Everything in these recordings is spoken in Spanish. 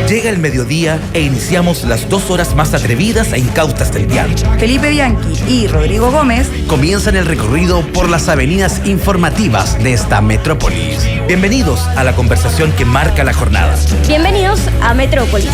Llega el mediodía e iniciamos las 2 horas más atrevidas e incautas del día. Felipe Bianchi y Rodrigo Gómez comienzan el recorrido por las avenidas informativas de esta metrópolis. Bienvenidos a la conversación que marca la jornada. Bienvenidos a Metrópolis.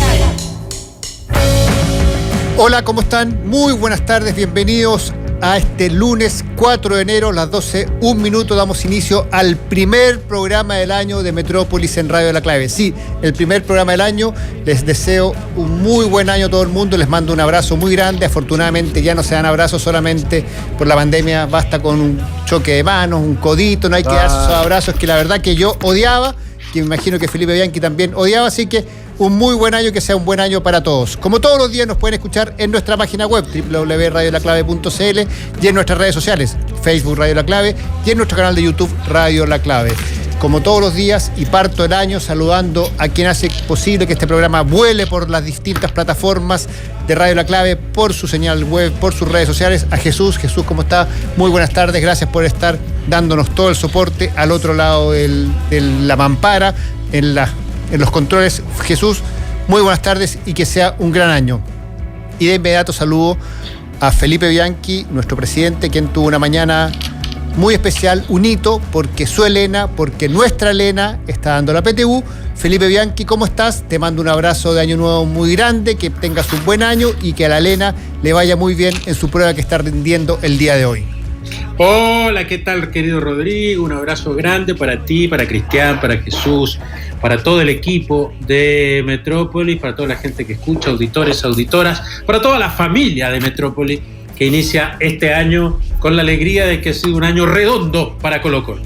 Hola, ¿cómo están? Muy buenas tardes, bienvenidos a este lunes 4 de enero, las 12:01, damos inicio al primer programa del año de Metrópolis en Radio La Clave. Sí, el primer programa del año. Les deseo un muy buen año a todo el mundo, les mando un abrazo muy grande. Afortunadamente ya no se dan abrazos solamente por la pandemia, basta con un choque de manos, un codito, no hay que darse esos abrazos que la verdad que yo odiaba, que me imagino que Felipe Bianchi también odiaba, así que un muy buen año, que sea un buen año para todos. Como todos los días nos pueden escuchar en nuestra página web www.radiolaclave.cl y en nuestras redes sociales, Facebook Radio La Clave y en nuestro canal de YouTube Radio La Clave. Como todos los días, y parto el año saludando a quien hace posible que este programa vuele por las distintas plataformas de Radio La Clave, por su señal web, por sus redes sociales, a Jesús. Jesús, ¿cómo está? Muy buenas tardes, gracias por estar dándonos todo el soporte al otro lado de la mampara, en los controles. Jesús, muy buenas tardes y que sea un gran año. Y de inmediato saludo a Felipe Bianchi, nuestro presidente, quien tuvo una mañana muy especial, un hito, porque su Elena, porque nuestra Elena está dando la PTU. Felipe Bianchi, ¿cómo estás? Te mando un abrazo de año nuevo muy grande, que tengas un buen año y que a la Elena le vaya muy bien en su prueba que está rindiendo el día de hoy. Hola, ¿qué tal, querido Rodrigo? Un abrazo grande para ti, para Cristian, para Jesús, para todo el equipo de Metrópolis, para toda la gente que escucha, auditores, auditoras, para toda la familia de Metrópolis que inicia este año con la alegría de que ha sido un año redondo para Colo-Colo.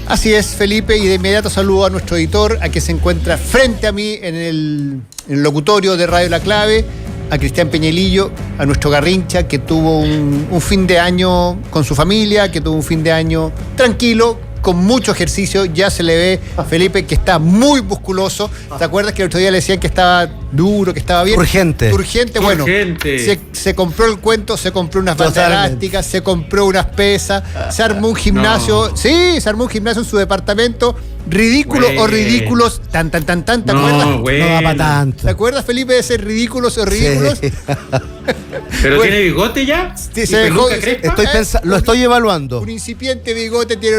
Así es, Felipe, y de inmediato saludo a nuestro editor, a que se encuentra frente a mí en el locutorio de Radio La Clave, a Cristian Peñalillo, a nuestro Garrincha, que tuvo un fin de año con su familia, que tuvo un fin de año tranquilo, con mucho ejercicio. Ya se le ve a Felipe que está muy musculoso. ¿Te acuerdas que el otro día le decían que estaba duro, que estaba bien? Urgente. Bueno, Urgente. se compró el cuento, se compró unas bandas elásticas, se compró unas pesas, se armó un gimnasio. No. Sí, se armó un gimnasio en su departamento. Ridículo o ridículos. ¿Te acuerdas? Bueno. No va para tanto. ¿Te acuerdas, Felipe, de ser ridículos o ridículos? Sí. ¿Pero Bueno, tiene bigote ya? Sí, se dejó, Lo estoy evaluando. Un incipiente bigote tiene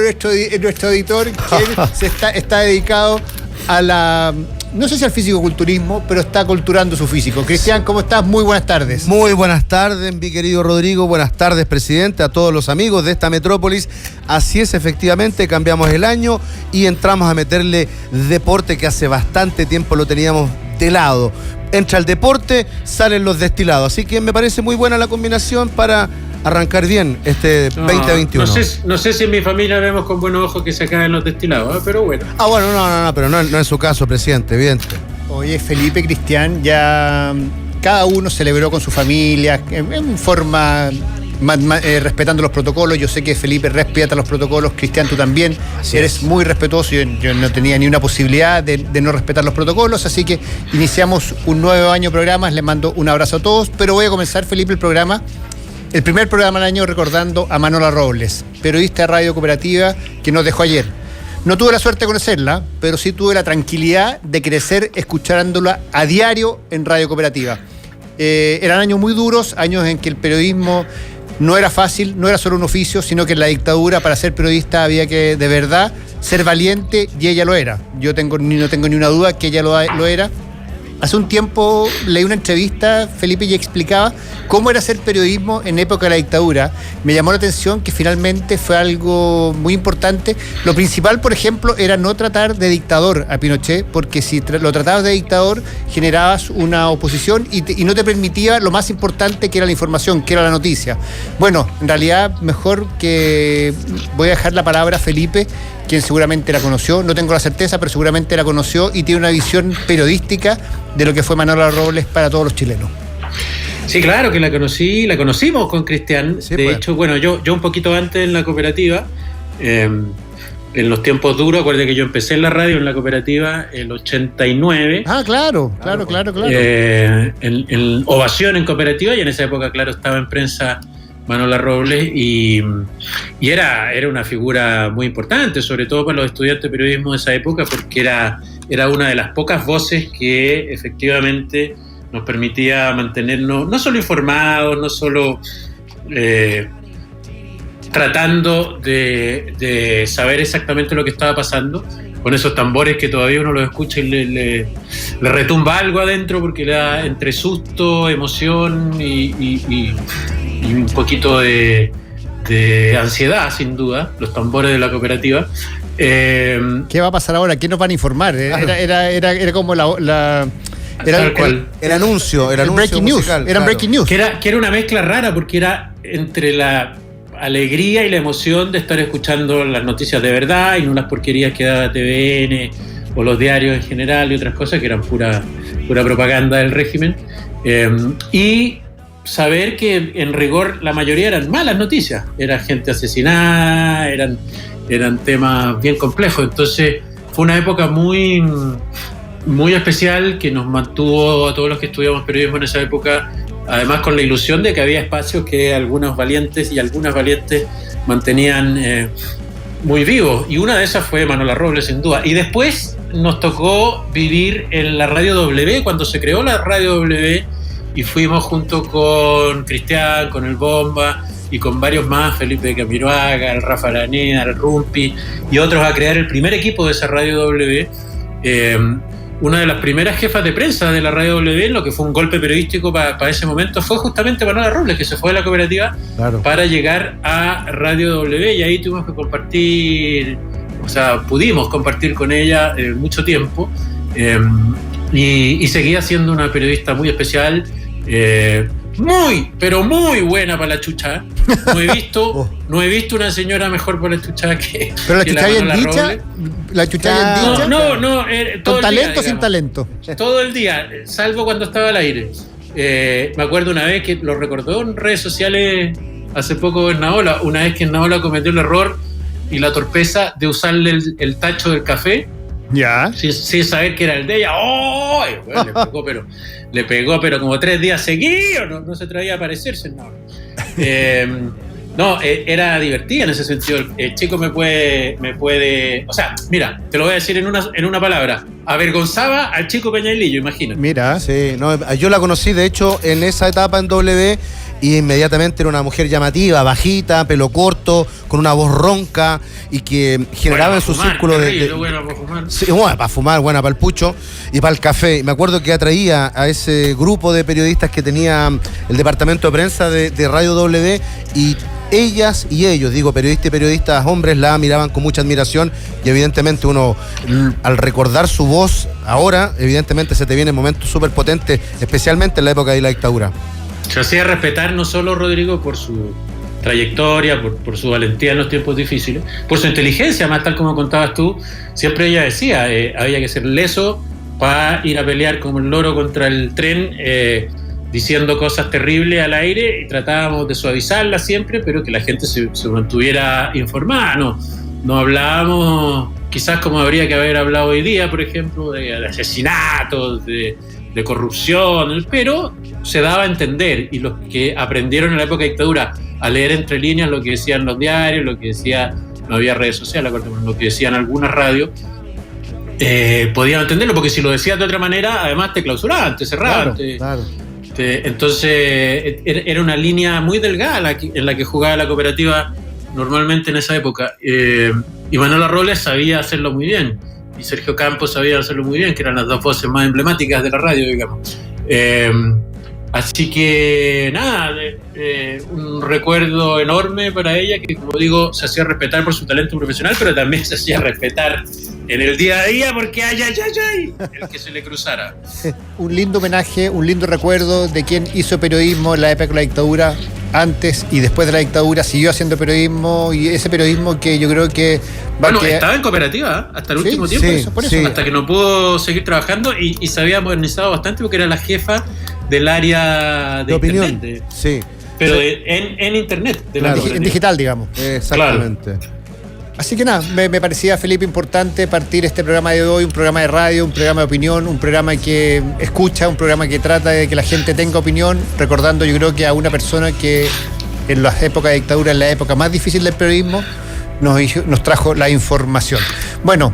nuestro editor, que está dedicado a la... No sé si al fisicoculturismo, pero está culturando su físico. Cristian, ¿cómo estás? Muy buenas tardes. Muy buenas tardes, mi querido Rodrigo. Buenas tardes, presidente, a todos los amigos de esta metrópolis. Así es, efectivamente, cambiamos el año y entramos a meterle deporte, que hace bastante tiempo lo teníamos de lado. Entra el deporte, salen los destilados. Así que me parece muy buena la combinación para arrancar bien este 2021. No sé si en mi familia vemos con buenos ojos que se acaben los destilados, pero bueno. Bueno, no, pero no en su caso, presidente, evidente. Oye, Felipe, Cristian, ya cada uno celebró con su familia en forma... respetando los protocolos. Yo sé que Felipe respeta los protocolos, Cristian, tú también. Así eres es. muy respetuoso. Yo no tenía ni una posibilidad de no respetar los protocolos, así que iniciamos un nuevo año de programas. Les mando un abrazo a todos, pero voy a comenzar, Felipe, el primer programa del año, recordando a Manola Robles, periodista de Radio Cooperativa, que nos dejó ayer. No tuve la suerte de conocerla, pero sí tuve la tranquilidad de crecer escuchándola a diario en Radio Cooperativa. Eran años muy duros, años en que el periodismo no era fácil, no era solo un oficio, sino que en la dictadura, para ser periodista, había que de verdad ser valiente, y ella lo era. Yo no tengo ni una duda que ella lo era. Hace un tiempo leí una entrevista, Felipe, y explicaba cómo era hacer periodismo en época de la dictadura. Me llamó la atención que finalmente fue algo muy importante. Lo principal, por ejemplo, era no tratar de dictador a Pinochet, porque si lo tratabas de dictador, generabas una oposición y no te permitía lo más importante, que era la información, que era la noticia. Bueno, en realidad, mejor que voy a dejar la palabra a Felipe, quien seguramente la conoció, no tengo la certeza, pero seguramente la conoció y tiene una visión periodística de lo que fue Manola Robles para todos los chilenos. Sí, claro que la conocimos con Cristian. Sí, de pues. hecho, bueno, yo un poquito antes en la cooperativa, en los tiempos duros, acuérdate que yo empecé en la radio en la cooperativa el 89. Ah, claro. En Ovación en cooperativa, y en esa época, claro, estaba en prensa Manola Robles, y era una figura muy importante, sobre todo para los estudiantes de periodismo de esa época, porque era una de las pocas voces que efectivamente nos permitía mantenernos no solo informados, no solo tratando de saber exactamente lo que estaba pasando, con esos tambores que todavía uno los escucha y le retumba algo adentro, porque le da entre susto, emoción y un poquito de ansiedad, sin duda, los tambores de la cooperativa. ¿Qué va a pasar ahora? ¿Qué nos van a informar? Era como el anuncio breaking musical, news. Eran breaking news. Que era una mezcla rara, porque era entre la alegría y la emoción de estar escuchando las noticias de verdad y no las porquerías que daba TVN o los diarios en general y otras cosas que eran pura propaganda del régimen, y saber que en rigor la mayoría eran malas noticias, era gente asesinada, eran temas bien complejos. Entonces fue una época muy, muy especial que nos mantuvo a todos los que estudiamos periodismo en esa época, además con la ilusión de que había espacios que algunos valientes y algunas valientes mantenían muy vivos, y una de esas fue Manola Robles, sin duda. Y después nos tocó vivir en la Radio W, cuando se creó la Radio W, y fuimos junto con Cristian, con el Bomba y con varios más, Felipe Camiroaga, el Rafa Araneda, el Rumpi y otros, a crear el primer equipo de esa Radio W. Una de las primeras jefas de prensa de la Radio W, lo que fue un golpe periodístico para ese momento, fue justamente Manola Robles, que se fue de la cooperativa para llegar a Radio W, y ahí tuvimos que compartir, pudimos compartir con ella mucho tiempo, y seguía siendo una periodista muy especial, muy, pero muy buena para la chucha. No he visto una señora mejor para la chucha que. Pero la que chucha bien dicha. Robles. La chucha bien dicha. No. ¿Con talento o sin talento? Todo el día, salvo cuando estaba al aire. Me acuerdo una vez que lo recordó en redes sociales hace poco en Naola, una vez que Naola cometió el error y la torpeza de usarle el tacho del café. Ya. Sin saber que era el de ella. ¡Oh! Bueno, le pegó, pero como 3 días seguidos, no se atrevía a aparecerse. Era divertida en ese sentido. El chico me puede. Mira, te lo voy a decir en una palabra. Avergonzaba al chico Peñailillo, imagínate. Mira. Sí, yo la conocí, de hecho, en esa etapa en W, y inmediatamente era una mujer llamativa, bajita, pelo corto, con una voz ronca, y que generaba en su círculo buena para fumar. Sí, buena para fumar, buena para el pucho y para el café. Y me acuerdo que atraía a ese grupo de periodistas que tenía el departamento de prensa de Radio W, y ellas y ellos, periodistas y periodistas hombres, la miraban con mucha admiración, y evidentemente uno, al recordar su voz ahora, evidentemente se te vienen momentos súper potentes, especialmente en la época de la dictadura. Se hacía respetar no solo, Rodrigo, por su trayectoria, por su valentía en los tiempos difíciles, por su inteligencia, más tal como contabas tú. Siempre ella decía, había que ser leso para ir a pelear como el loro contra el tren, diciendo cosas terribles al aire, y tratábamos de suavizarlas siempre, pero que la gente se mantuviera informada. No hablábamos quizás como habría que haber hablado hoy día, por ejemplo, de asesinatos, de corrupción, pero se daba a entender, y los que aprendieron en la época de dictadura a leer entre líneas lo que decían los diarios, lo que decía, no había redes sociales, lo que decían algunas radios, podían entenderlo, porque si lo decías de otra manera, además te clausuraban, te cerraban. Claro. Entonces era una línea muy delgada en la que jugaba la cooperativa normalmente en esa época, y Manola Robles sabía hacerlo muy bien, y Sergio Campos sabía hacerlo muy bien, que eran las dos voces más emblemáticas de la radio, digamos. Así que nada, un recuerdo enorme para ella, que como digo, se hacía respetar por su talento profesional, pero también se hacía respetar en el día a día, porque ay, el que se le cruzara. Un lindo homenaje, un lindo recuerdo de quien hizo periodismo en la época de la dictadura, antes y después de la dictadura, siguió haciendo periodismo, y ese periodismo que yo creo que estaba en cooperativa hasta el último tiempo, por eso. Hasta que no pudo seguir trabajando, y se había modernizado bastante, porque era la jefa del área de opinión. internet. Sí. Pero en internet, en digital, digamos. Exactamente. Claro. Así que nada, me parecía, Felipe, importante partir este programa de hoy, un programa de radio, un programa de opinión, un programa que escucha, un programa que trata de que la gente tenga opinión, recordando, yo creo, que a una persona que en las épocas de dictadura, en la época más difícil del periodismo, nos trajo la información. Bueno,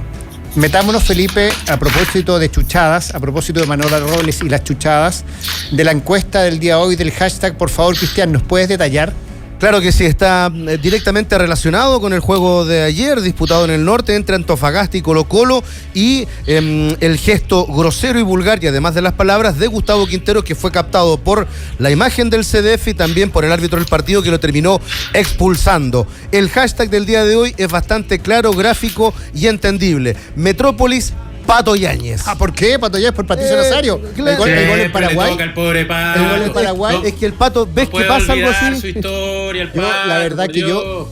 metámonos, Felipe, a propósito de chuchadas, a propósito de Manuela Robles y las chuchadas, de la encuesta del día de hoy, del hashtag. Por favor, Cristian, ¿nos puedes detallar? Claro que sí, está directamente relacionado con el juego de ayer, disputado en el norte entre Antofagasta y Colo-Colo, y el gesto grosero y vulgar, y además de las palabras, de Gustavo Quinteros, que fue captado por la imagen del CDF y también por el árbitro del partido, que lo terminó expulsando. El hashtag del día de hoy es bastante claro, gráfico y entendible. Metrópolis Pato Yáñez. ¿Por qué? Pato Yáñez por Patricio Nazario. Claro. El gol en Paraguay. El pobre Pato. El gol en Paraguay. Es que el Pato, ¿ves que pasa algo así? Su historia, el Pato, La verdad que uno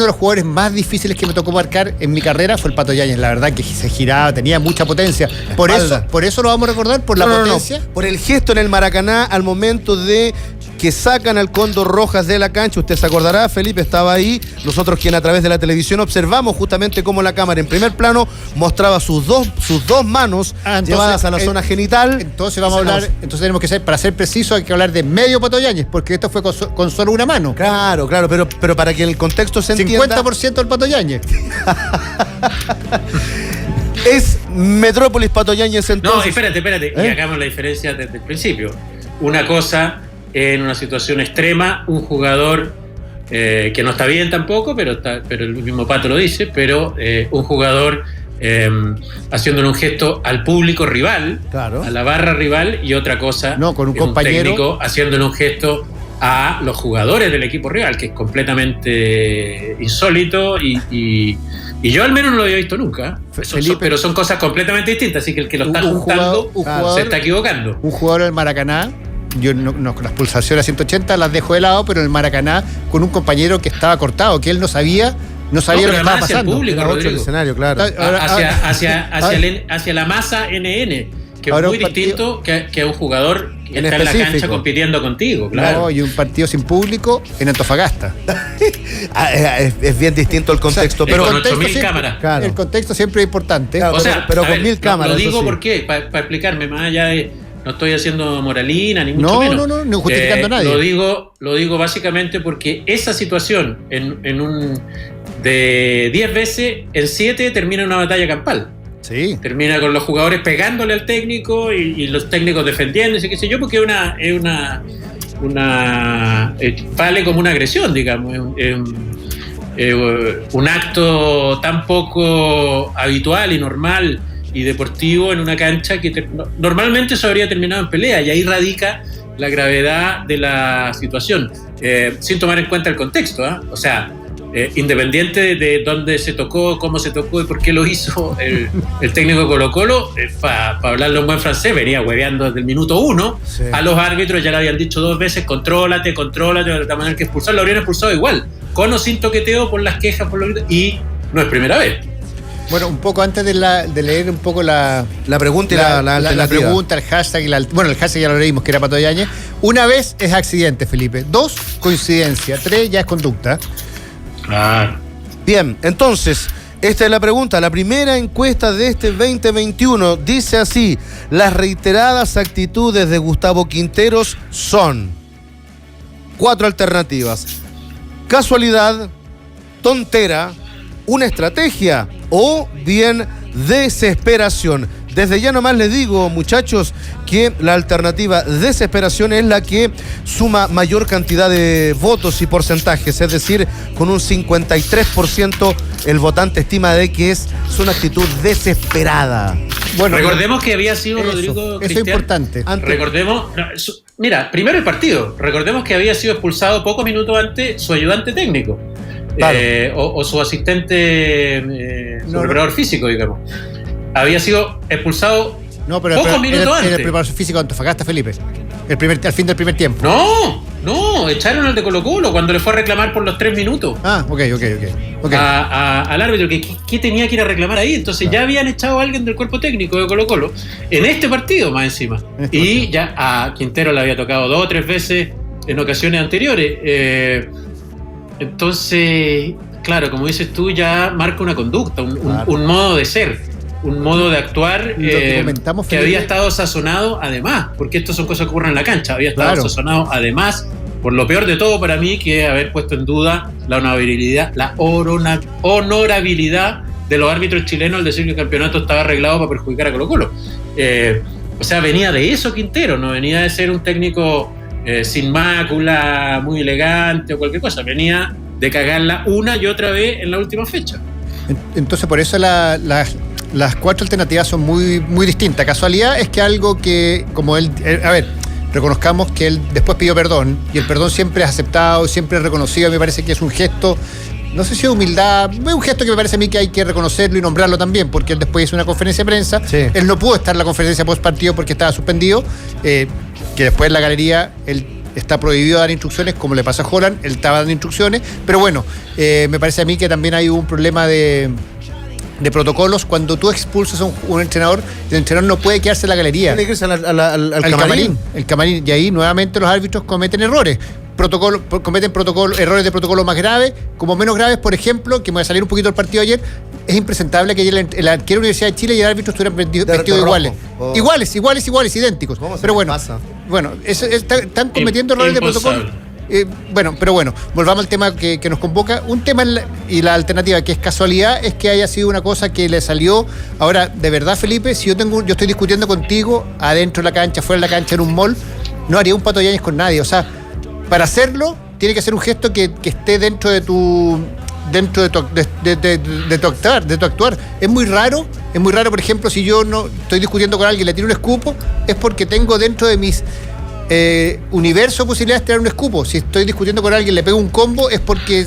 de los jugadores más difíciles que me tocó marcar en mi carrera fue el Pato Yáñez. La verdad que se giraba, tenía mucha potencia. Por eso lo vamos a recordar, por la potencia. Por el gesto en el Maracaná al momento de que sacan al Cóndor Rojas de la cancha. Usted se acordará, Felipe estaba ahí. Nosotros, quien a través de la televisión observamos justamente cómo la cámara en primer plano mostraba sus dos manos llevadas a la zona genital. Entonces vamos a hablar, entonces tenemos que ser, para ser preciso, hay que hablar de medio Pato Yáñez, porque esto fue con solo una mano. Claro, pero para que el contexto se entienda. 50% del Pato Yáñez. Es Metrópolis Pato Yáñez entonces. No, espérate. Y hagamos la diferencia desde el principio. Una cosa, en una situación extrema, un jugador que no está bien tampoco, pero el mismo Pato lo dice, pero un jugador haciéndole un gesto al público rival, claro, a la barra rival, y otra cosa, con un compañero, técnico haciéndole un gesto a los jugadores del equipo rival, que es completamente insólito y yo al menos no lo había visto nunca. Pero son cosas completamente distintas, así que el que lo está juntando se está equivocando. Un jugador del Maracaná, yo con las pulsaciones a 180 las dejo de lado, pero en el Maracaná con un compañero que estaba cortado, que él no sabía lo que estaba pasando. El público, el escenario, claro. Hacia la masa NN, que es muy distinto que a un jugador que está en la cancha compitiendo contigo, claro. No, y un partido sin público en Antofagasta. Es bien distinto el contexto, pero con 8.000 cámaras. Claro. El contexto siempre es importante. Claro, pero con 1.000 cámaras. Lo digo porque, para explicarme, más allá de. No estoy haciendo moralina, ni mucho menos. No justificando a nadie. Lo digo básicamente porque esa situación de 10 veces, en 7 termina en una batalla campal. Sí. Termina con los jugadores pegándole al técnico y los técnicos defendiéndose, qué sé yo, porque vale como una agresión, digamos. Un acto tan poco habitual y normal y deportivo en una cancha que normalmente eso habría terminado en pelea, y ahí radica la gravedad de la situación, sin tomar en cuenta el contexto, o sea, independiente de dónde se tocó, cómo se tocó y por qué lo hizo el técnico de Colo-Colo, para hablarlo en buen francés, venía hueveando desde el minuto 1, sí. A los árbitros ya le habían dicho 2 veces, contrólate, de la manera que expulsar, lo habrían expulsado igual, con o sin toqueteo, por las quejas, y no es primera vez. Bueno, un poco antes de leer un poco la pregunta y la pregunta, el hashtag el hashtag ya lo leímos, que era Pato Yáñez. 1 vez es accidente, Felipe. 2, coincidencia. 3, ya es conducta. Claro. Bien, entonces, esta es la pregunta. La primera encuesta de este 2021 dice así: las reiteradas actitudes de Gustavo Quinteros son 4 alternativas: casualidad, tontera, una estrategia o bien desesperación. Desde ya nomás les digo, muchachos, que la alternativa desesperación es la que suma mayor cantidad de votos y porcentajes, es decir, con un 53% el votante estima de que es una actitud desesperada. Bueno, recordemos que había sido Rodrigo Cristian. Eso es importante. Recordemos, mira, primero el partido. Recordemos que había sido expulsado pocos minutos antes su ayudante técnico. Claro. O su asistente, su preparador físico, digamos. Había sido expulsado pocos minutos antes. El preparador físico de Antofagasta, Felipe. Al fin del primer tiempo. No, echaron al de Colo-Colo cuando le fue a reclamar por los 3 minutos. Ok. Al árbitro, que tenía que ir a reclamar ahí. Entonces ya habían echado a alguien del cuerpo técnico de Colo-Colo en este partido más encima. Y ya a Quintero le había tocado 2 o 3 veces en ocasiones anteriores. Entonces, claro, como dices tú, ya marca una conducta, un modo de ser, un modo de actuar que había estado sazonado además, porque esto son cosas que ocurren en la cancha, había estado sazonado además por lo peor de todo para mí, que es haber puesto en duda la honorabilidad de los árbitros chilenos al decir que el campeonato estaba arreglado para perjudicar a Colo-Colo. O sea, venía de eso Quintero, no venía de ser un técnico sin mácula, muy elegante o cualquier cosa, venía de cagarla una y otra vez en la última fecha. Entonces, por eso las cuatro alternativas son muy, muy distintas. Casualidad es que algo que, como él, a ver, reconozcamos que él después pidió perdón, y el perdón siempre es aceptado, siempre es reconocido. Me parece que es un gesto, no sé si de humildad, es un gesto que me parece a mí que hay que reconocerlo y nombrarlo también, porque él después hizo una conferencia de prensa. Sí. Él no pudo estar en la conferencia post partido porque estaba suspendido, que después en la galería él está prohibido dar instrucciones, como le pasa a Holland, él estaba dando instrucciones, pero bueno, me parece a mí que también hay un problema de protocolos. Cuando tú expulsas a un entrenador, el entrenador no puede quedarse en la galería. Tiene que irse al camarín. El camarín. Y ahí nuevamente los árbitros cometen errores. Errores de protocolo más graves, como menos graves, por ejemplo, que me va a salir un poquito del partido ayer. Es impresentable que ayer el arquero de la Universidad de Chile y el árbitro estuvieran vestidos iguales. Iguales, idénticos. Pero bueno, están cometiendo errores de protocolo. Pero bueno, volvamos al tema que nos convoca. Un tema y la alternativa, que es casualidad, es que haya sido una cosa que le salió. Ahora, de verdad, Felipe, si yo estoy discutiendo contigo adentro de la cancha, fuera de la cancha, en un mall, no haría un Pato Yáñez con nadie. O sea, para hacerlo, tiene que ser un gesto que esté dentro de tu actuar. Es muy raro, por ejemplo, si yo no estoy discutiendo con alguien y le tiro un escupo, es porque tengo dentro de mis universo de posibilidades de tirar un escupo. Si estoy discutiendo con alguien y le pego un combo, es porque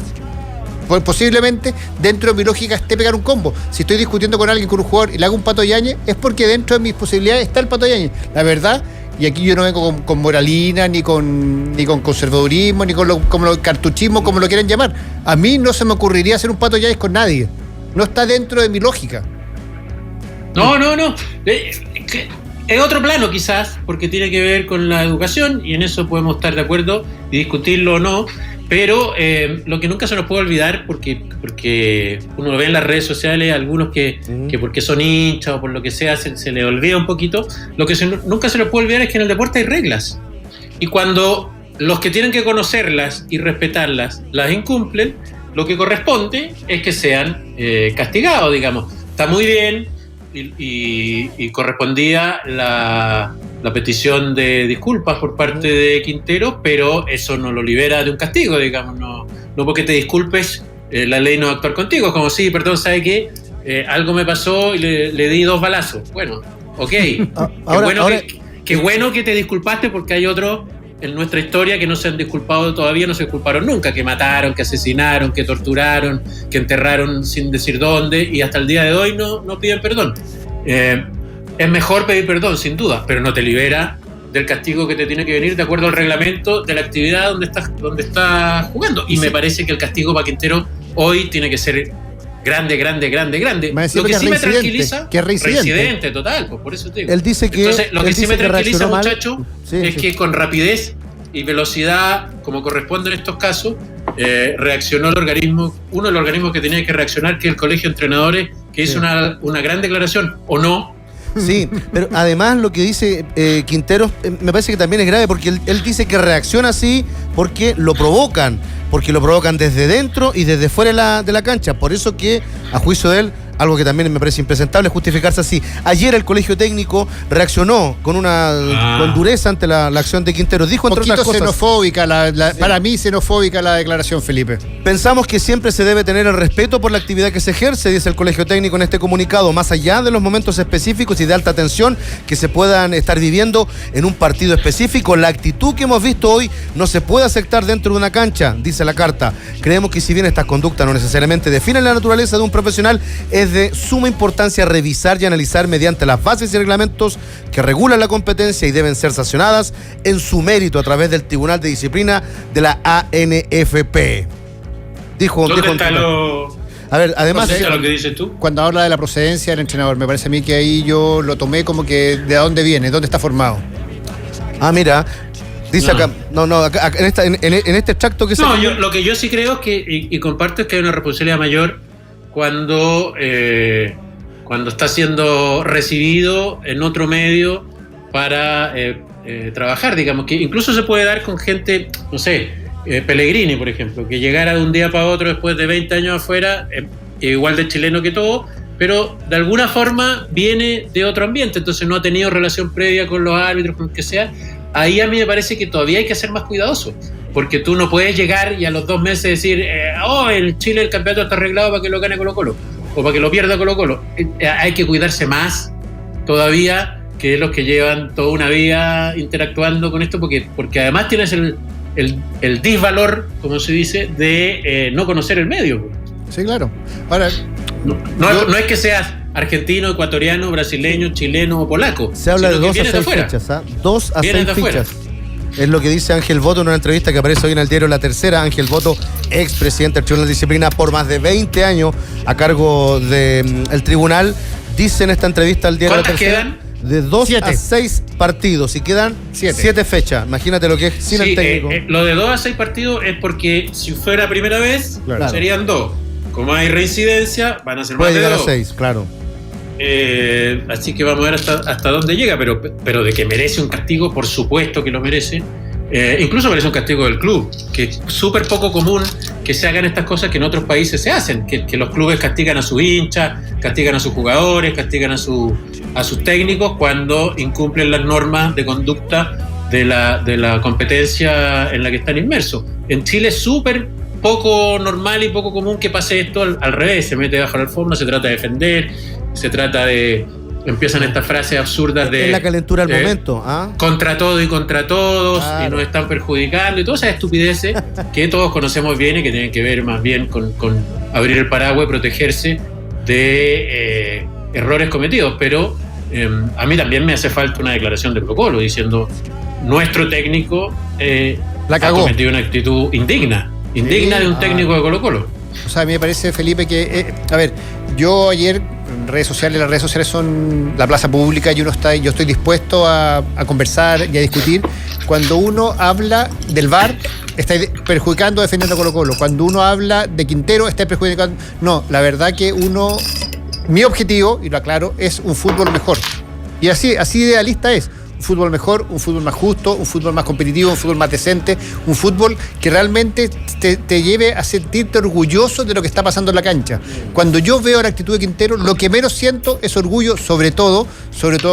posiblemente dentro de mi lógica esté pegar un combo. Si estoy discutiendo con alguien, con un jugador, y le hago un Pato Yáñez, es porque dentro de mis posibilidades está el Pato Yáñez. La verdad, y aquí yo no vengo con moralina, ni con conservadurismo, ni con como cartuchismo, como lo quieran llamar. A mí no se me ocurriría hacer un Pato Yáñez con nadie. No está dentro de mi lógica. No. Es otro plano quizás, porque tiene que ver con la educación, y en eso podemos estar de acuerdo y discutirlo o no, pero lo que nunca se nos puede olvidar, porque uno ve en las redes sociales algunos que porque son hinchas o por lo que sea se les olvida un poquito, lo que nunca se nos puede olvidar es que en el deporte hay reglas, y cuando los que tienen que conocerlas y respetarlas las incumplen, lo que corresponde es que sean castigados, digamos. Está muy bien y correspondía la petición de disculpas por parte de Quintero, pero eso no lo libera de un castigo, digamos. No porque te disculpes, la ley no va a actuar contigo. Es como, sí, perdón, ¿sabe qué? Algo me pasó y le di 2 balazos. Bueno, ok. Qué bueno que te disculpaste, porque hay otros en nuestra historia que no se han disculpado todavía, no se disculparon nunca, que mataron, que asesinaron, que torturaron, que enterraron sin decir dónde, y hasta el día de hoy no piden perdón. Es mejor pedir perdón, sin duda, pero no te libera del castigo que te tiene que venir de acuerdo al reglamento de la actividad donde estás jugando. Y me parece que el castigo para Quintero hoy tiene que ser grande. Lo que sí me tranquiliza, que es reincidente total, pues por eso te digo. Él dice que entonces, lo que sí me tranquiliza, muchacho, es que con rapidez y velocidad, como corresponde en estos casos, reaccionó uno de los organismos que tenía que reaccionar, que es el Colegio de Entrenadores, que hizo una gran declaración, ¿o no? Sí, pero además lo que dice Quintero me parece que también es grave, porque él dice que reacciona así porque lo provocan desde dentro y desde fuera de la cancha. Por eso que, a juicio de él, algo que también me parece impresentable es justificarse así. Ayer el colegio técnico reaccionó con dureza ante la acción de Quintero. Dijo, entre otras cosas, xenofóbica, para mí xenofóbica la declaración, Felipe. Pensamos que siempre se debe tener el respeto por la actividad que se ejerce, dice el colegio técnico en este comunicado, más allá de los momentos específicos y de alta tensión que se puedan estar viviendo en un partido específico. La actitud que hemos visto hoy no se puede aceptar dentro de una cancha, dice la carta. Creemos que si bien estas conductas no necesariamente definen la naturaleza de un profesional, es de suma importancia revisar y analizar mediante las bases y reglamentos que regulan la competencia y deben ser sancionadas en su mérito a través del Tribunal de Disciplina de la ANFP. A ver, además, lo que dices tú. Cuando habla de la procedencia del entrenador, me parece a mí que ahí yo lo tomé como que de dónde viene, dónde está formado. Mira, dice acá, acá, en este extracto que lo que yo sí creo es que, y comparto, es que hay una responsabilidad mayor cuando está siendo recibido en otro medio para trabajar, digamos, que incluso se puede dar con gente, no sé, Pellegrini, por ejemplo, que llegara de un día para otro después de 20 años afuera, igual de chileno que todo, pero de alguna forma viene de otro ambiente, entonces no ha tenido relación previa con los árbitros, con lo que sea. Ahí a mí me parece que todavía hay que ser más cuidadoso, porque tú no puedes llegar y a los 2 meses decir, en Chile el campeonato está arreglado para que lo gane Colo-Colo, o para que lo pierda Colo-Colo. Hay que cuidarse más todavía que los que llevan toda una vida interactuando con esto, porque además tienes el disvalor, como se dice, de no conocer el medio. Sí, claro. Ahora, no es que seas argentino, ecuatoriano, brasileño, chileno o polaco. Se habla de 2 a 6 fechas, ¿ah? 2 a 6 fechas. Es lo que dice Ángel Boto en una entrevista que aparece hoy en el diario La Tercera. Ángel Boto, expresidente del Tribunal de Disciplina por más de 20 años a cargo del tribunal, dice en esta entrevista al diario La Tercera. ¿Cuántas quedan? De 2 a 6 partidos y quedan 7 fechas. Imagínate lo que es sin el técnico. Lo de 2 a 6 partidos es porque si fuera primera vez, claro, serían 2. Como hay reincidencia, van a ser más de 2. Puede llegar a 6, claro. Así que vamos a ver hasta dónde llega, pero de que merece un castigo, por supuesto que lo merece. Incluso merece un castigo del club, que es súper poco común que se hagan estas cosas que en otros países se hacen, que los clubes castigan a sus hinchas, castigan a sus jugadores, castigan a sus técnicos cuando incumplen las normas de conducta de la competencia en la que están inmersos. En Chile es súper poco normal y poco común que pase esto al revés, se mete bajo la alfombra, se trata de defender, se trata de... Empiezan estas frases absurdas de... Es la calentura del momento, ¿ah? Contra todo y contra todos, claro, y nos están perjudicando, y todas esas estupideces que todos conocemos bien y que tienen que ver más bien con abrir el paraguas y protegerse de errores cometidos. Pero a mí también me hace falta una declaración de Colo-Colo diciendo nuestro técnico la cagó, ha cometido una actitud indigna de un técnico de Colo-Colo. O sea, a mí me parece, Felipe, que... a ver, yo ayer... las redes sociales son la plaza pública y yo estoy dispuesto a conversar y a discutir. Cuando uno habla del VAR, está perjudicando, defendiendo a Colo-Colo. Cuando uno habla de Quintero, está perjudicando. No, la verdad que mi objetivo, y lo aclaro, es un fútbol mejor. Y así idealista es. Un fútbol mejor, un fútbol más justo, un fútbol más competitivo, un fútbol más decente, un fútbol que realmente te lleve a sentirte orgulloso de lo que está pasando en la cancha. Cuando yo veo la actitud de Quintero, lo que menos siento es orgullo, sobre todo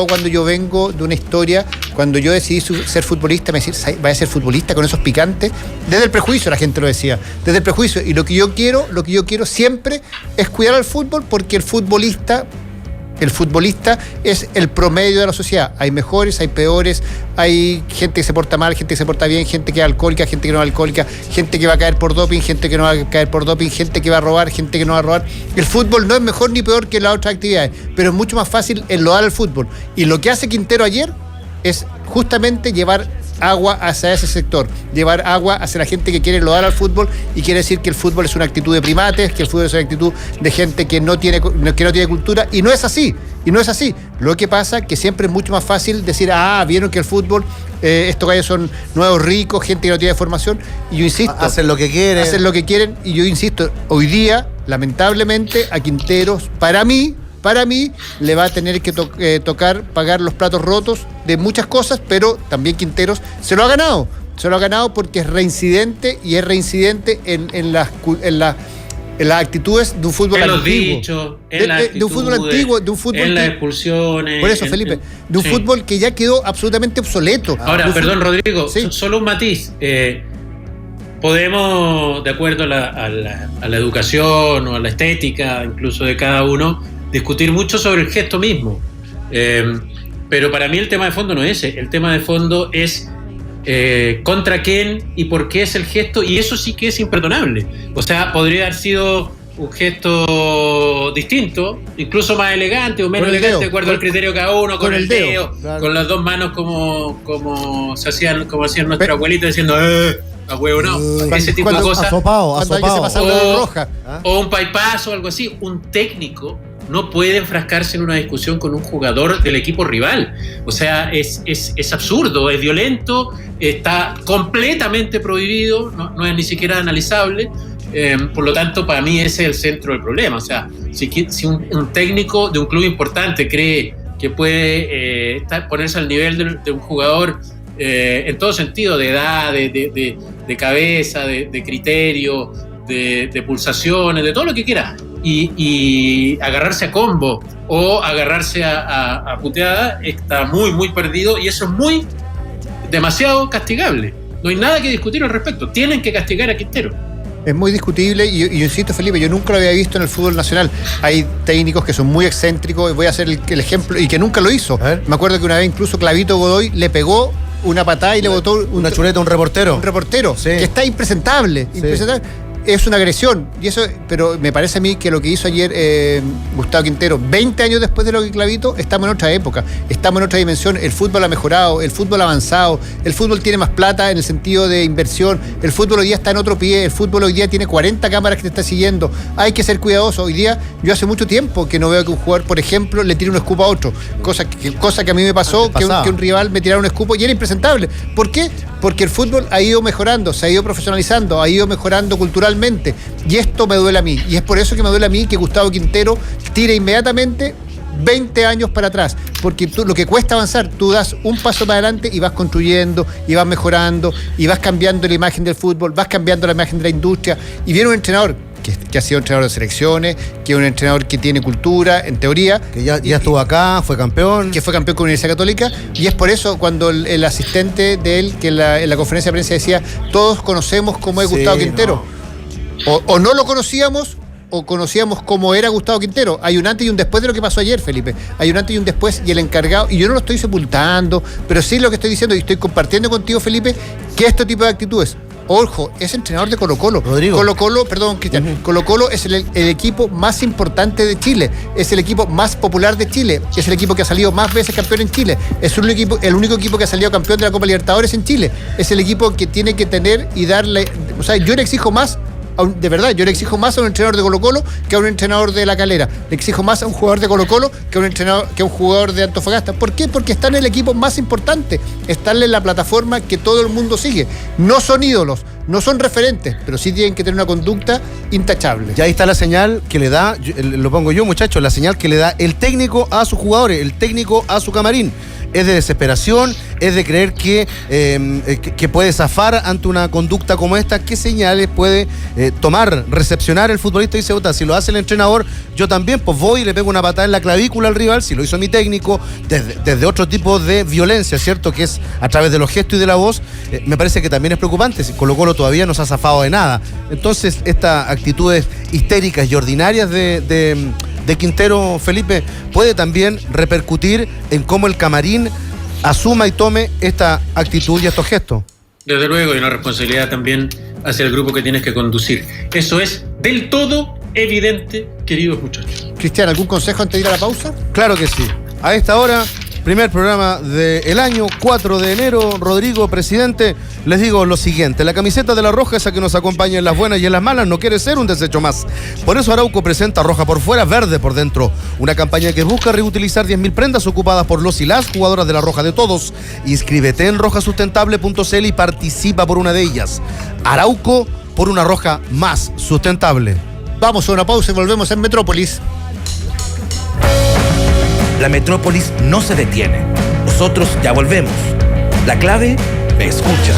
cuando yo vengo de una historia, cuando yo decidí ser futbolista, me decía, vaya a ser futbolista con esos picantes, desde el prejuicio la gente lo decía, desde el prejuicio, y lo que yo quiero siempre es cuidar al fútbol, porque el futbolista es el promedio de la sociedad. Hay mejores, hay peores, hay gente que se porta mal, gente que se porta bien, gente que es alcohólica, gente que no es alcohólica, gente que va a caer por doping, gente que no va a caer por doping, gente que va a robar, gente que no va a robar. El fútbol no es mejor ni peor que las otras actividades, pero es mucho más fácil enlodar al fútbol. Y lo que hace Quintero ayer es justamente llevar agua hacia ese sector, llevar agua hacia la gente que quiere enlodar al fútbol y quiere decir que el fútbol es una actitud de primates, que el fútbol es una actitud de gente que no tiene cultura, y no es así. Lo que pasa es que siempre es mucho más fácil decir, vieron que el fútbol, estos gallos son nuevos ricos, gente que no tiene formación, y yo insisto, hacen lo que quieren, y yo insisto, hoy día, lamentablemente, a Quinteros, para mí le va a tener que tocar pagar los platos rotos de muchas cosas, pero también Quinteros se lo ha ganado porque es reincidente, y es reincidente en las actitudes de un fútbol antiguo. De un fútbol antiguo, de un fútbol en las expulsiones. Por eso, Felipe, de un fútbol que ya quedó absolutamente obsoleto. Ahora, perdón, Rodrigo, solo un matiz. Podemos, de acuerdo a la educación o a la estética, incluso de cada uno, discutir mucho sobre el gesto mismo. Pero para mí el tema de fondo no es ese. El tema de fondo es contra quién y por qué es el gesto, y eso sí que es imperdonable. O sea, podría haber sido un gesto distinto, incluso más elegante o menos elegante, de acuerdo al criterio de cada uno, con el dedo, claro, con las dos manos como hacían nuestros abuelitos diciendo a huevo, no, ese tipo de cosas. Asopado. O un paipazo o algo así. Un técnico no puede enfrascarse en una discusión con un jugador del equipo rival. O sea, es absurdo, es violento, está completamente prohibido, no es ni siquiera analizable. Por lo tanto, para mí ese es el centro del problema. O sea, si un técnico de un club importante cree que puede ponerse al nivel de un jugador en todo sentido, de edad, de cabeza, de criterio, de pulsaciones, de todo lo que quiera, y agarrarse a combo o agarrarse a puteada, está muy, muy perdido, y eso es demasiado castigable. No hay nada que discutir al respecto. Tienen que castigar a Quintero. Es muy discutible y yo insisto, Felipe, yo nunca lo había visto en el fútbol nacional. Hay técnicos que son muy excéntricos, voy a hacer el ejemplo, y que nunca lo hizo. Me acuerdo que una vez incluso Clavito Godoy le pegó una patada y le botó una chuleta a un reportero. Un reportero, sí, que está impresentable. Sí. Es una agresión, y eso, pero me parece a mí que lo que hizo ayer Gustavo Quintero, 20 años después de lo que Clavito, estamos en otra época, estamos en otra dimensión. El fútbol ha mejorado, el fútbol ha avanzado, el fútbol tiene más plata en el sentido de inversión, el fútbol hoy día está en otro pie, el fútbol hoy día tiene 40 cámaras que te está siguiendo, hay que ser cuidadoso. Hoy día yo hace mucho tiempo que no veo que un jugador, por ejemplo, le tire un escupo a otro, cosa que a mí me pasó, que un rival me tirara un escupo y era impresentable. ¿Por qué? Porque el fútbol ha ido mejorando, se ha ido profesionalizando, ha ido mejorando culturalmente, y esto me duele a mí, y es por eso que me duele a mí que Gustavo Quintero tire inmediatamente 20 años para atrás, porque lo que cuesta avanzar, tú das un paso para adelante y vas construyendo, y vas mejorando, y vas cambiando la imagen del fútbol, vas cambiando la imagen de la industria, y viene un entrenador que ha sido entrenador de selecciones, que es un entrenador que tiene cultura, en teoría. Que ya estuvo acá, fue campeón. Que fue campeón con la Universidad Católica, y es por eso cuando el asistente de él, que en la conferencia de prensa decía, todos conocemos cómo es Gustavo Quintero. O no lo conocíamos, o conocíamos cómo era Gustavo Quintero. Hay un antes y un después de lo que pasó ayer, Felipe. Hay un antes y un después, y el encargado, y yo no lo estoy sepultando, pero sí lo que estoy diciendo, y estoy compartiendo contigo, Felipe, que este tipo de actitudes. Ojo, es entrenador de Colo-Colo. Rodrigo. Perdón, Cristian. Colo-Colo es el equipo más importante de Chile. Es el equipo más popular de Chile. Es el equipo que ha salido más veces campeón en Chile. Es el único equipo que ha salido campeón de la Copa Libertadores en Chile. Es el equipo que tiene que tener y darle... O sea, yo le exijo más... De verdad, yo le exijo más a un entrenador de Colo-Colo que a un entrenador de La Calera. Le exijo más a un jugador de Colo-Colo que a un jugador de Antofagasta. ¿Por qué? Porque están en el equipo más importante, están en la plataforma que todo el mundo sigue. No son ídolos, no son referentes, pero sí tienen que tener una conducta intachable. Ya ahí está la señal que le da, lo pongo yo, muchachos, la señal que le da el técnico a sus jugadores, el técnico a su camarín. Es de desesperación, es de creer que puede zafar ante una conducta como esta. ¿Qué señales puede tomar, recepcionar el futbolista? Y dice, si lo hace el entrenador, yo también, pues voy y le pego una patada en la clavícula al rival, si lo hizo mi técnico, desde otro tipo de violencia, ¿cierto? Que es a través de los gestos y de la voz. Me parece que también es preocupante. Colo-Colo todavía no se ha zafado de nada. Entonces, estas actitudes histéricas y ordinarias de Quintero, Felipe, puede también repercutir en cómo el camarín asuma y tome esta actitud y estos gestos. Desde luego, hay una responsabilidad también hacia el grupo que tienes que conducir. Eso es del todo evidente, queridos muchachos. Cristian, ¿algún consejo antes de ir a la pausa? Claro que sí. A esta hora, primer programa del año, 4 de enero. Rodrigo, presidente, les digo lo siguiente. La camiseta de la Roja, esa que nos acompaña en las buenas y en las malas, no quiere ser un desecho más. Por eso Arauco presenta roja por fuera, verde por dentro. Una campaña que busca reutilizar 10.000 prendas ocupadas por los y las jugadoras de la Roja de todos. Inscríbete en rojasustentable.cl y participa por una de ellas. Arauco, por una Roja más sustentable. Vamos a una pausa y volvemos en Metrópolis. La Metrópolis no se detiene. Nosotros ya volvemos. La clave, me escucha.